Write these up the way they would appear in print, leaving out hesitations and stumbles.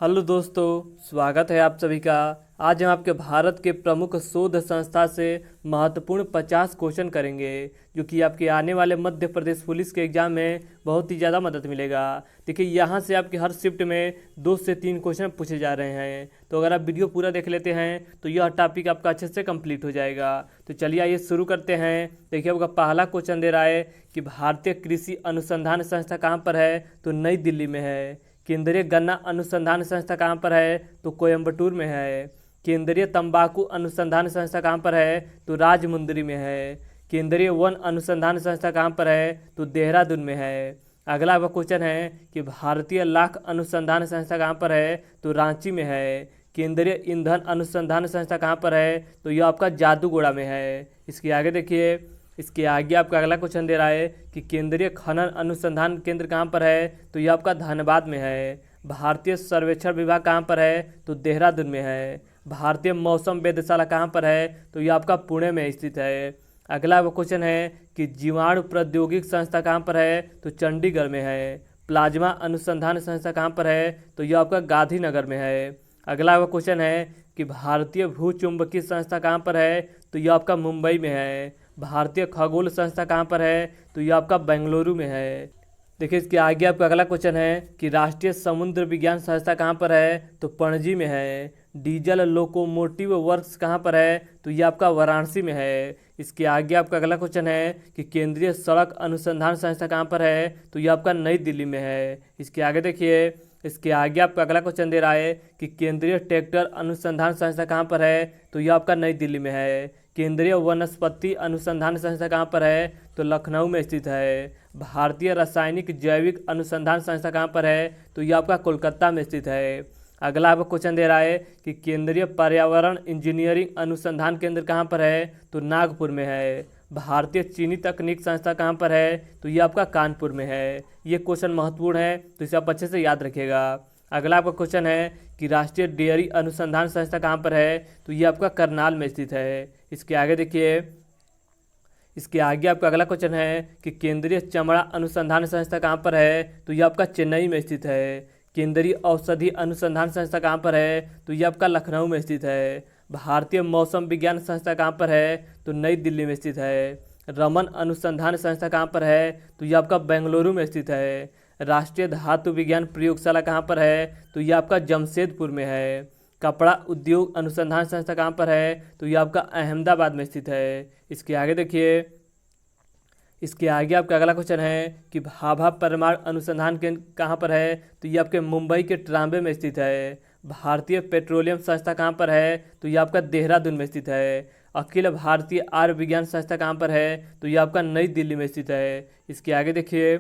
Hello दोस्तों, स्वागत है आप सभी का। आज हम आपके भारत के प्रमुख शोध संस्था से महत्वपूर्ण 50 क्वेश्चन करेंगे, जो कि आपके आने वाले मध्य प्रदेश पुलिस के एग्जाम में बहुत ही ज़्यादा मदद मिलेगा। देखिए, यहाँ से आपके हर शिफ्ट में 2 से 3 क्वेश्चन पूछे जा रहे हैं, तो अगर आप वीडियो पूरा देख लेते हैं तो यह टॉपिक आपका अच्छे से कंप्लीट हो जाएगा। तो चलिए आइए शुरू करते हैं। देखिए, आपका पहला क्वेश्चन दे रहा है कि भारतीय कृषि अनुसंधान संस्था कहाँ पर है, तो नई दिल्ली में है। केंद्रीय गन्ना अनुसंधान संस्था कहाँ पर है, तो कोयम्बटूर में है। केंद्रीय तंबाकू अनुसंधान संस्था कहाँ पर है, तो राजमुंदरी में है। केंद्रीय वन अनुसंधान संस्था कहाँ पर है, तो देहरादून में है। अगला आपका क्वेश्चन है कि भारतीय लाख अनुसंधान संस्था कहाँ पर है, तो रांची में है। केंद्रीय ईंधन अनुसंधान संस्था कहाँ पर है, तो यह आपका जादूगोड़ा में है। इसके आगे देखिए, इसके आगे आपका अगला क्वेश्चन दे रहा है कि केंद्रीय खनन अनुसंधान केंद्र कहाँ पर है, तो यह आपका धनबाद में है। भारतीय सर्वेक्षण विभाग कहाँ पर है, तो देहरादून में है। भारतीय मौसम वेधशाला कहाँ पर है, तो यह आपका पुणे में स्थित है। अगला क्वेश्चन है कि जीवाणु प्रौद्योगिकी संस्था कहाँ पर है, तो चंडीगढ़ में है। प्लाज्मा अनुसंधान संस्था कहाँ पर है, तो यह आपका गांधीनगर में है। अगला क्वेश्चन है कि भारतीय भूचुंबकीय संस्था कहाँ पर है, तो यह आपका मुंबई में है। भारतीय खगोल संस्था कहाँ पर है, तो यह आपका बेंगलुरु में है। देखिए, इसके आगे आपका अगला क्वेश्चन है कि राष्ट्रीय समुद्र विज्ञान संस्था कहाँ पर है, तो पणजी में है। डीजल लोकोमोटिव वर्क्स कहाँ पर है, तो यह आपका वाराणसी में है। इसके आगे आपका अगला क्वेश्चन है कि केंद्रीय सड़क अनुसंधान संस्था कहाँ पर है, तो यह आपका नई दिल्ली में है। इसके आगे देखिए, इसके आगे आपका अगला क्वेश्चन दे रहा है कि केंद्रीय ट्रैक्टर अनुसंधान संस्था कहाँ पर है, तो यह आपका नई दिल्ली में है। केंद्रीय वनस्पति अनुसंधान संस्था कहाँ पर है, तो लखनऊ में स्थित है। भारतीय रासायनिक जैविक अनुसंधान संस्था कहाँ पर है, तो यह आपका कोलकाता में स्थित है। अगला आपको क्वेश्चन दे रहा है कि केंद्रीय पर्यावरण इंजीनियरिंग अनुसंधान केंद्र कहाँ पर है, तो नागपुर में है। भारतीय चीनी तकनीक संस्था कहाँ पर है, तो ये आपका कानपुर में है। ये क्वेश्चन महत्वपूर्ण है, तो इसे आप अच्छे से याद रखिएगा। अगला आपका क्वेश्चन है कि राष्ट्रीय डेयरी अनुसंधान संस्था कहाँ पर है, तो ये आपका करनाल में स्थित है। इसके आगे देखिए, इसके आगे आपका अगला क्वेश्चन है कि केंद्रीय चमड़ा अनुसंधान संस्था कहाँ पर है, तो ये आपका चेन्नई में स्थित है। केंद्रीय औषधि अनुसंधान संस्था कहाँ पर है, तो ये आपका लखनऊ में स्थित है। भारतीय मौसम विज्ञान संस्था कहाँ पर है, तो नई दिल्ली में स्थित है। रमन अनुसंधान संस्था कहाँ पर है, तो ये आपका बेंगलुरु में स्थित है। राष्ट्रीय धातु विज्ञान प्रयोगशाला कहाँ पर है, तो ये आपका जमशेदपुर में है। कपड़ा उद्योग अनुसंधान संस्था कहाँ पर है, तो ये आपका अहमदाबाद में स्थित है। इसके आगे देखिए, इसके आगे आपका अगला क्वेश्चन है कि भाभा परमाणु अनुसंधान केंद्र कहाँ पर है, तो ये आपके मुंबई के ट्राम्बे में स्थित है। भारतीय पेट्रोलियम संस्था कहाँ पर है, तो ये आपका देहरादून में स्थित है। अखिल भारतीय आयुर्विज्ञान संस्था कहाँ पर है, तो ये आपका नई दिल्ली में स्थित है। इसके आगे देखिए,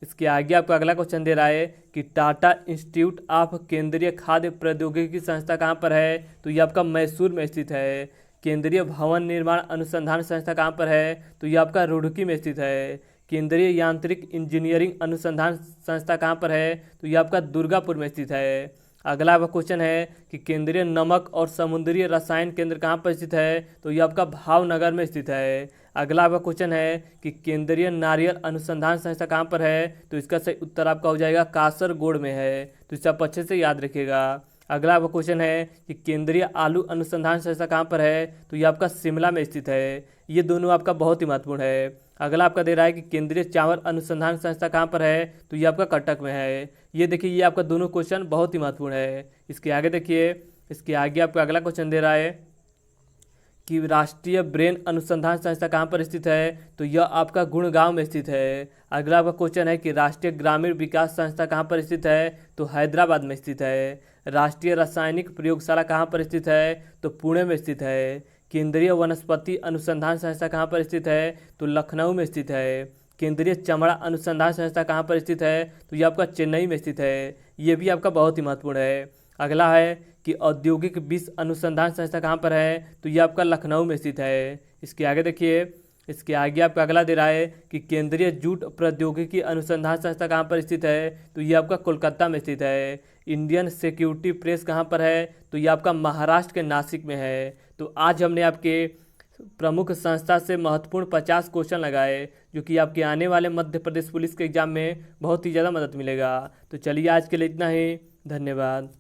इसके आगे आपका अगला क्वेश्चन दे रहा है कि टाटा इंस्टीट्यूट ऑफ केंद्रीय खाद्य प्रौद्योगिकी संस्था कहाँ पर है, तो ये आपका मैसूर में स्थित है। केंद्रीय भवन निर्माण अनुसंधान संस्था कहाँ पर है, तो ये आपका रुड़की में स्थित है। केंद्रीय यांत्रिक इंजीनियरिंग अनुसंधान संस्था कहाँ पर है, तो ये आपका दुर्गापुर में स्थित है। अगला आपका क्वेश्चन है कि केंद्रीय नमक और समुद्री रसायन केंद्र कहाँ पर स्थित है, तो ये आपका भावनगर में स्थित है। अगला आपका क्वेश्चन है कि केंद्रीय नारियल अनुसंधान संस्था कहाँ पर है, तो इसका सही उत्तर आपका हो जाएगा कासरगोड में है। तो इसे आप अच्छे से याद रखिएगा। अगला आपका क्वेश्चन है कि केंद्रीय आलू अनुसंधान संस्था कहाँ पर है, तो ये आपका शिमला में स्थित है। ये दोनों आपका बहुत ही महत्वपूर्ण है। अगला आपका दे रहा है कि केंद्रीय चावल अनुसंधान संस्था कहाँ पर है, तो ये आपका कटक में है। ये देखिए, ये आपका दोनों क्वेश्चन बहुत ही महत्वपूर्ण है। इसके आगे देखिए, इसके आगे आपका अगला क्वेश्चन दे रहा है कि राष्ट्रीय ब्रेन अनुसंधान संस्था कहाँ पर स्थित है, तो यह आपका गुड़गांव में स्थित है। अगला आपका क्वेश्चन है कि राष्ट्रीय ग्रामीण विकास संस्था कहाँ पर स्थित है, तो हैदराबाद में स्थित है। राष्ट्रीय रासायनिक प्रयोगशाला कहाँ पर स्थित है, तो पुणे में स्थित है। केंद्रीय वनस्पति अनुसंधान संस्था कहाँ पर स्थित है, तो लखनऊ में स्थित है। केंद्रीय चमड़ा अनुसंधान संस्था कहाँ पर स्थित है, तो ये आपका चेन्नई में स्थित है। ये भी आपका बहुत ही महत्वपूर्ण है। अगला है कि औद्योगिक विष अनुसंधान संस्था कहाँ पर है, तो ये आपका लखनऊ में स्थित है। इसके आगे देखिए, इसके आगे आपका अगला दे रहा है कि केंद्रीय जूट प्रौद्योगिकी अनुसंधान संस्था कहाँ पर स्थित है, तो ये आपका कोलकाता में स्थित है। इंडियन सिक्योरिटी प्रेस कहाँ पर है, तो ये आपका महाराष्ट्र के नासिक में है। तो आज हमने आपके प्रमुख संस्था से महत्वपूर्ण 50 क्वेश्चन लगाए, जो कि आपके आने वाले मध्य प्रदेश पुलिस के एग्जाम में बहुत ही ज़्यादा मदद मिलेगा। तो चलिए आज के लिए इतना ही, धन्यवाद।